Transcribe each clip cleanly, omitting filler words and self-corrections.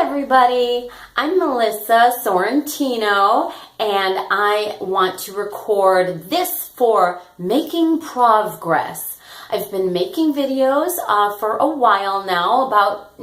everybody, I'm Melissa Sorrentino, and I want to record this for making Provgress. I've been making videos for a while now, about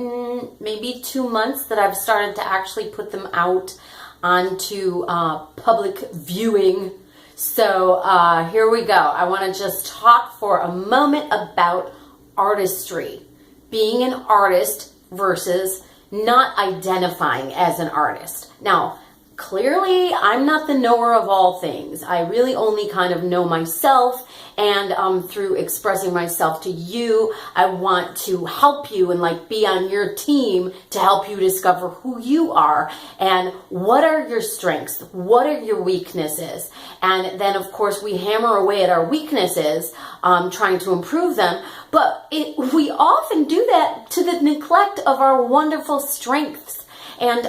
maybe 2 months that I've started to actually put them out onto public viewing. So here we go. I want to just talk for a moment about artistry, being an artist versus not identifying as an artist. Now, clearly, I'm not the knower of all things. I really only kind of know myself, and through expressing myself to you, I want to help you and be on your team to help you discover who you are and what are your strengths, what are your weaknesses. And then, of course, we hammer away at our weaknesses, trying to improve them. But we often do that to the neglect of our wonderful strengths. And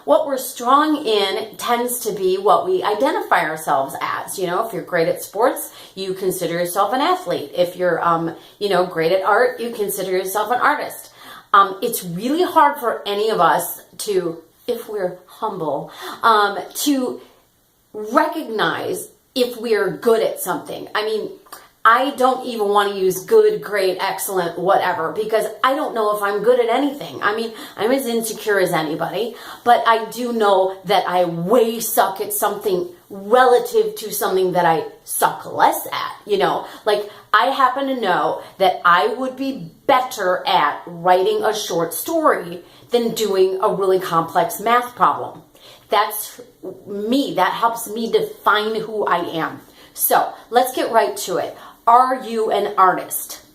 what we're strong in tends to be what we identify ourselves as. You know, if you're great at sports, you consider yourself an athlete. If you're, great at art, you consider yourself an artist. It's really hard for any of us to, if we're humble, to recognize if we're good at something. I mean, I don't even want to use good, great, excellent, whatever, because I don't know if I'm good at anything. I mean, I'm as insecure as anybody, but I do know that I way suck at something relative to something that I suck less at, I happen to know that I would be better at writing a short story than doing a really complex math problem. That's me. That helps me define who I am. So let's get right to it. Are you an artist?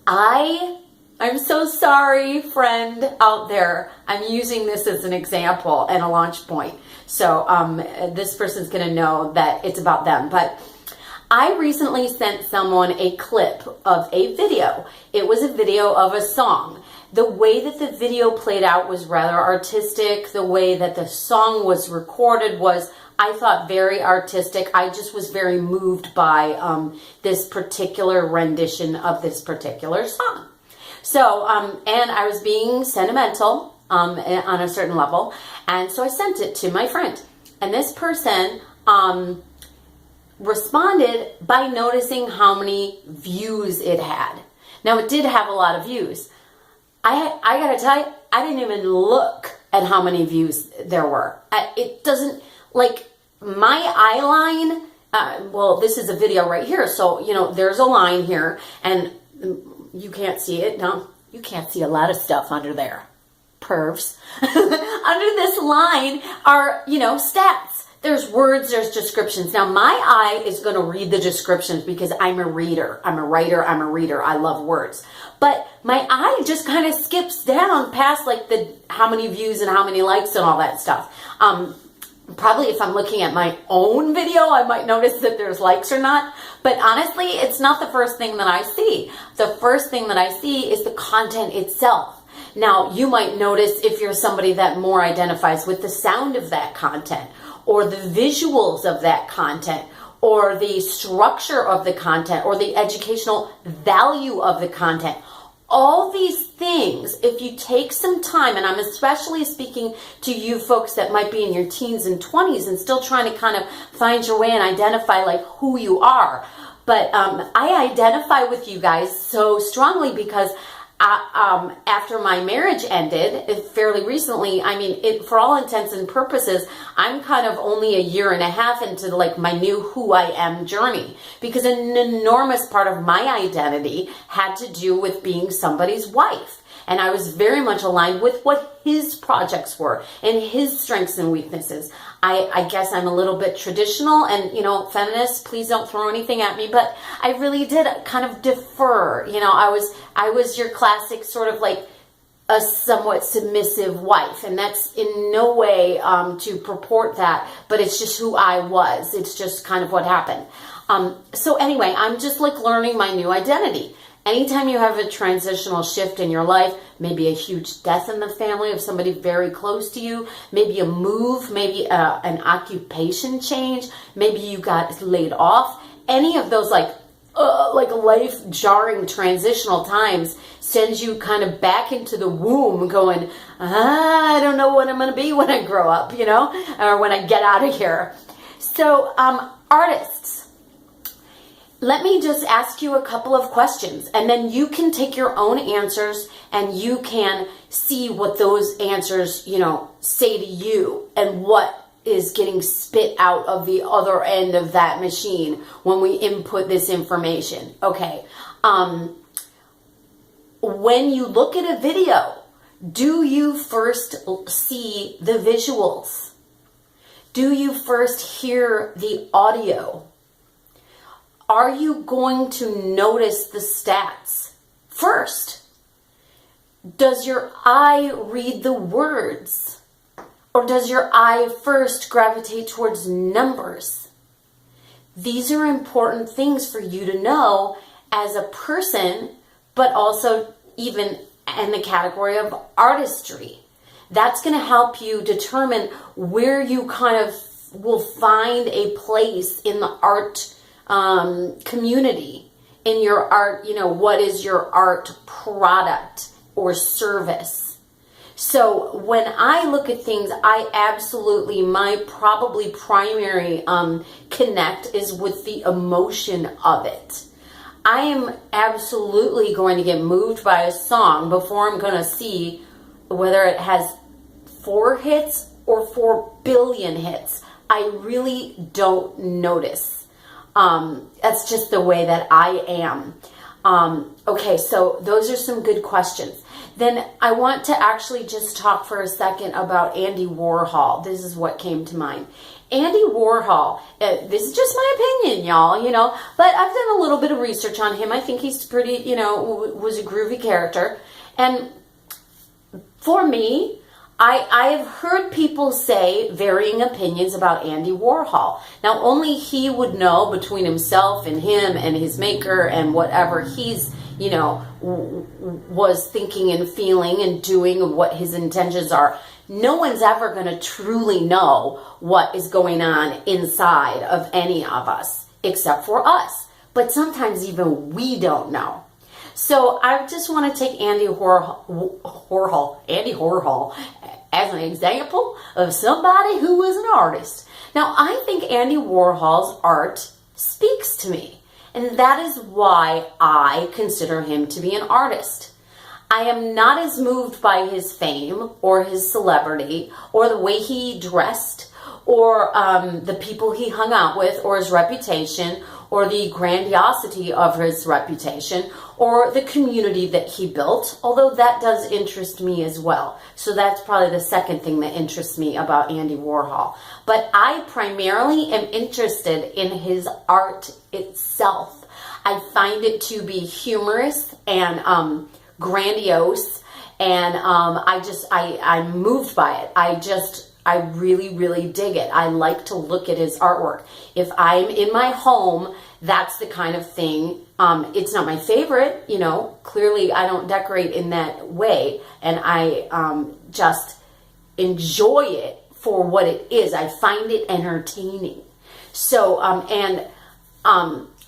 I'm so sorry, friend out there. I'm using this as an example and a launch point. So this person's going to know that it's about them. But I recently sent someone a clip of a video. It was a video of a song. The way that the video played out was rather artistic. The way that the song was recorded was, I thought, very artistic. I just was very moved by this particular rendition of this particular song. So, and I was being sentimental on a certain level, and so I sent it to my friend. And this person responded by noticing how many views it had. Now, it did have a lot of views. I gotta tell you, I didn't even look at how many views there were. It doesn't, my eye line, well, this is a video right here, so, there's a line here, and you can't see it. No, you can't see a lot of stuff under there. Pervs. Under this line are, stats. There's words, there's descriptions. Now, my eye is going to read the descriptions because I'm a reader. I'm a writer. I'm a reader. I love words. But my eye just kind of skips down past the how many views and how many likes and all that stuff. Probably if I'm looking at my own video, I might notice that there's likes or not. But honestly, it's not the first thing that I see. The first thing that I see is the content itself. Now, you might notice if you're somebody that more identifies with the sound of that content, or the visuals of that content, or the structure of the content, or the educational value of the content. All these things, if you take some time, and I'm especially speaking to you folks that might be in your teens and 20s and still trying to kind of find your way and identify who you are. But I identify with you guys so strongly because after my marriage ended fairly recently, for all intents and purposes, I'm kind of only a year and a half into my new who I am journey, because an enormous part of my identity had to do with being somebody's wife. And I was very much aligned with what his projects were and his strengths and weaknesses. I guess I'm a little bit traditional, and, feminists, please don't throw anything at me, but I really did kind of defer. I was your classic sort of a somewhat submissive wife, and that's in no way to purport that, but it's just who I was. It's just kind of what happened. So anyway, I'm just learning my new identity. Anytime you have a transitional shift in your life, maybe a huge death in the family of somebody very close to you, maybe a move, maybe an occupation change, maybe you got laid off, any of those like life-jarring transitional times, sends you kind of back into the womb going, I don't know what I'm going to be when I grow up, or when I get out of here. So, artists, let me just ask you a couple of questions, and then you can take your own answers and you can see what those answers, say to you and what is getting spit out of the other end of that machine when we input this information. Okay. When you look at a video, do you first see the visuals? Do you first hear the audio? Are you going to notice the stats first? Does your eye read the words? Or does your eye first gravitate towards numbers? These are important things for you to know as a person, but also even in the category of artistry. That's going to help you determine where you kind of will find a place in the art community, in your art, what is your art product or service. So when I look at things, my probably primary connect is with the emotion of it. I am absolutely going to get moved by a song before I'm going to see whether it has 4 hits or 4 billion hits. I really don't notice. That's just the way that I am. Okay, so those are some good questions. Then I want to actually just talk for a second about Andy Warhol. This is what came to mind. Andy Warhol, this is just my opinion, y'all, but I've done a little bit of research on him. I think he's pretty, was a groovy character. And for me, I have heard people say varying opinions about Andy Warhol. Now, only he would know between himself and him and his maker and whatever he's, was thinking and feeling and doing and what his intentions are. No one's ever going to truly know what is going on inside of any of us except for us. But sometimes even we don't know. So I just want to take Andy Warhol as an example of somebody who is an artist. Now, I think Andy Warhol's art speaks to me, and that is why I consider him to be an artist. I am not as moved by his fame or his celebrity or the way he dressed or the people he hung out with or his reputation or the grandiosity of his reputation or the community that he built, although that does interest me as well. So that's probably the second thing that interests me about Andy Warhol. But I primarily am interested in his art itself. I find it to be humorous and grandiose, and I'm moved by it. I really, really dig it. I like to look at his artwork. If I'm in my home, that's the kind of thing. It's not my favorite, clearly I don't decorate in that way, and I just enjoy it for what it is. I find it entertaining. So,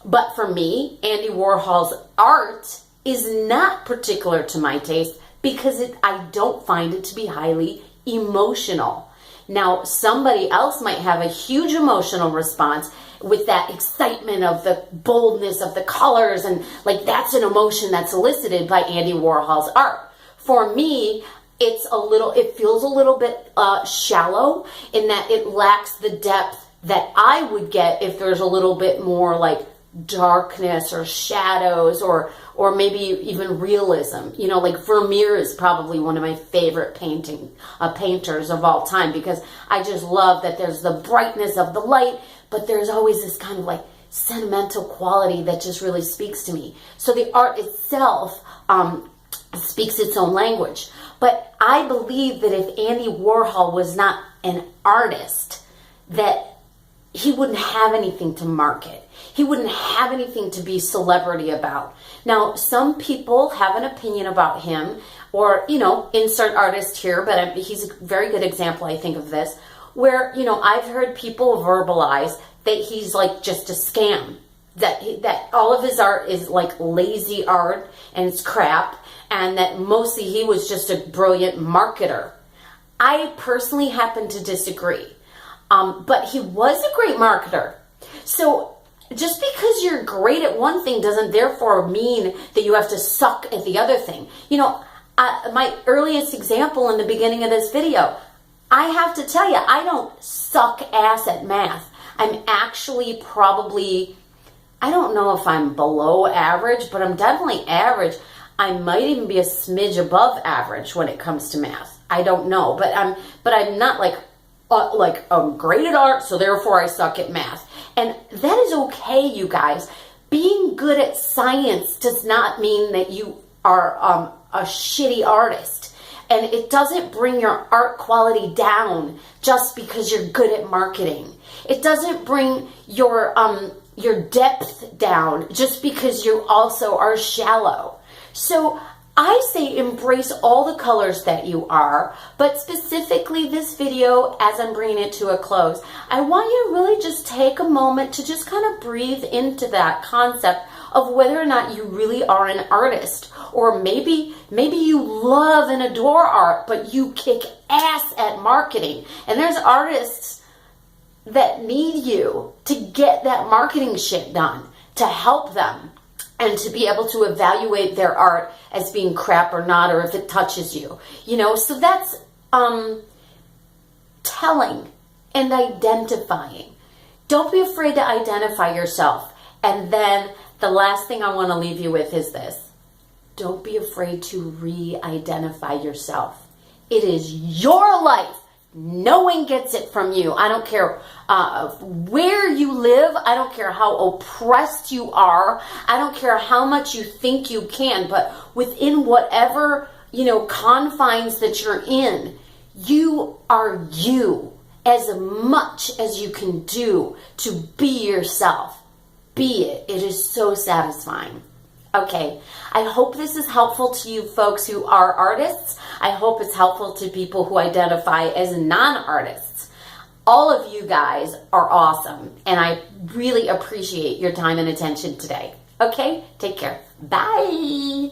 but for me, Andy Warhol's art is not particular to my taste because I don't find it to be highly emotional. Now, somebody else might have a huge emotional response with that excitement of the boldness of the colors, and like that's an emotion that's elicited by Andy Warhol's art. For me, it feels a little bit shallow in that it lacks the depth that I would get if there's a little bit more like darkness or shadows or maybe even realism. Like Vermeer is probably one of my favorite painters of all time, because I just love that there's the brightness of the light, but there's always this kind of like sentimental quality that just really speaks to me. So the art itself speaks its own language. But I believe that if Andy Warhol was not an artist, that he wouldn't have anything to market. He wouldn't have anything to be celebrity about. Now, some people have an opinion about him, or, insert artist here, but he's a very good example, I think, of this, where, I've heard people verbalize that he's like just a scam. that all of his art is like lazy art and it's crap, and that mostly he was just a brilliant marketer. I personally happen to disagree. But he was a great marketer. So just because you're great at one thing doesn't therefore mean that you have to suck at the other thing. You know, my earliest example in the beginning of this video, I have to tell you, I don't suck ass at math. I'm actually probably, I don't know if I'm below average, but I'm definitely average. I might even be a smidge above average when it comes to math. I don't know, but I'm not like I'm great at art, so therefore I suck at math. And that is okay, you guys. Being good at science does not mean that you are a shitty artist. And it doesn't bring your art quality down just because you're good at marketing. It doesn't bring your depth down just because you also are shallow. So I say embrace all the colors that you are, but specifically this video, as I'm bringing it to a close, I want you to really just take a moment to just kind of breathe into that concept of whether or not you really are an artist. Or maybe you love and adore art, but you kick ass at marketing. And there's artists that need you to get that marketing shit done, to help them, and to be able to evaluate their art as being crap or not, or if it touches you. You know, so that's telling and identifying. Don't be afraid to identify yourself. And then the last thing I want to leave you with is this. Don't be afraid to re-identify yourself. It is your life. No one gets it from you. I don't care where you live. I don't care how oppressed you are. I don't care how much you think you can. But within whatever, confines that you're in, you are you as much as you can do to be yourself. Be it. It is so satisfying. Okay, I hope this is helpful to you folks who are artists. I hope it's helpful to people who identify as non-artists. All of you guys are awesome, and I really appreciate your time and attention today. Okay, take care. Bye.